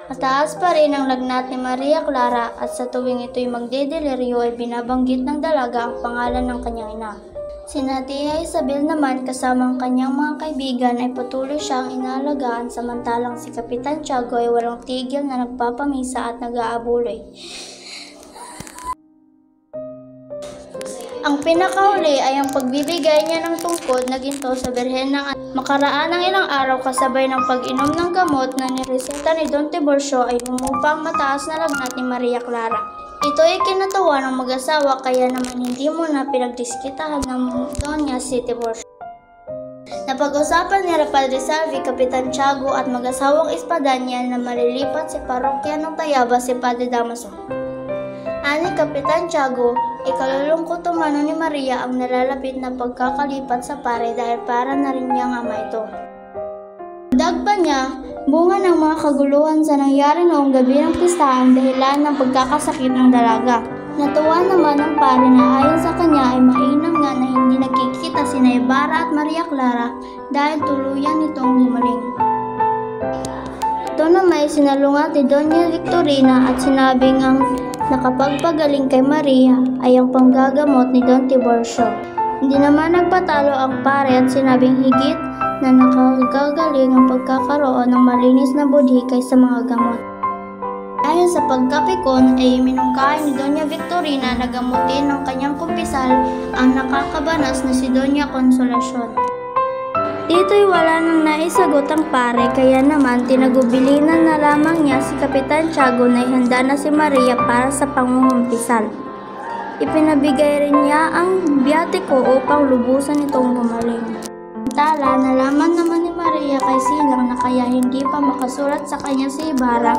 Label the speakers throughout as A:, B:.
A: Mataas pa rin ang lagnat ni Maria Clara at sa tuwing ito'y magdedeliryo ay binabanggit ng dalaga ang pangalan ng kanyang ina. Sina Tia Isabel naman kasama ang kanyang mga kaibigan ay patuloy siyang inaalagaan samantalang si Kapitan Tiago ay walang tigil na nagpapamisa at nag-aabuloy. Ang pinakauli ay ang pagbibigay niya ng tungkod na ginto sa Birhen ng makaraan ng ilang araw kasabay ng pag-inom ng gamot na nireseta ni Don Tiburcio ay lumupang mataas na lagnat ni Maria Clara. Ito ay kinatawa ng mag-asawa kaya naman hindi mo na pinagdiskitahan ng Doña si Tiburcio. Napag-usapan ni Padre Salvi, Kapitan Tiago at mag-asawang Espadaña na malilipat si parokya ng Tayabas si Padre Damaso. Ani Kapitan Tiago, ikalulungkot umano ni Maria ang nalalapit na pagkakalipat sa pare dahil para na rin niyang ama ito. Dagpa niya, bunga ng mga kaguluhan sa nangyari noong gabi ng pista ang dahilan ng pagkakasakit ng dalaga. Natuwa naman ang pare na ayon sa kanya ay mainam nga na hindi nagkikita sina Ibarra at Maria Clara dahil tuluyan itong gumaling. Ito naman ay sinalungat ni Doña Victorina at sinabing ang nakapagpagaling kay Maria ay ang panggagamot ni Don Tiburcio. Hindi naman nagpatalo ang pare at sinabing higit na nakagagaling ang pagkakaroon ng malinis na budhi kaysa mga gamot. Dahil sa pagkapikon ay minungkain ni Doña Victorina na gamutin ng kanyang kumpisal ang nakakabanas na si Doña Consolacion. Dito'y wala nang naisagot ang pare kaya naman tinagubilinan na lamang niya si Kapitan Tiago na ihanda na si Maria para sa pangungumpisal. Ipinabigay rin niya ang biyatiko upang lubusan itong gumaling. Samantala, nalaman naman ni Maria kay Silang na kaya hindi pa makasulat sa kanya si Ibarra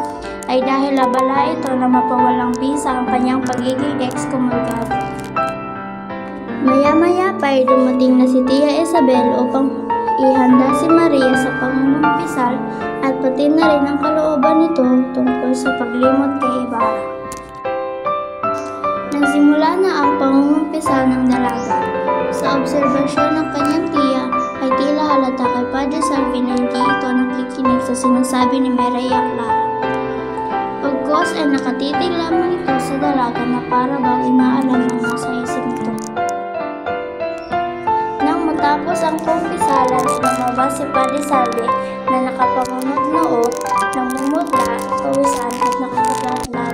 A: ay dahil abala ito na mapawalang bisa ang kanyang pagiging excomulgado. Maya-maya pa ay dumating na si Tia Isabel upang ihanda si Maria sa pangungumpisal at pati na rin ang kalooban nito tungkol sa paglimot kay Ibarra. Nagsimula na ang pangungumpisal ng dalaga. Sa obserbasyon ng kanyang tiya ay tila halata kay Padre Salvi na hindi ito nakikinig sa sinasabi ni Maria Clara. Pagkos ay nakatitig lamang ito sa dalaga na para bang inaalam ang nasa isip nito. Matapos ang kumpisalan, lumabas si Padre Salvi na nakapangunod noo, namumutla, pawisan at nakakaplatla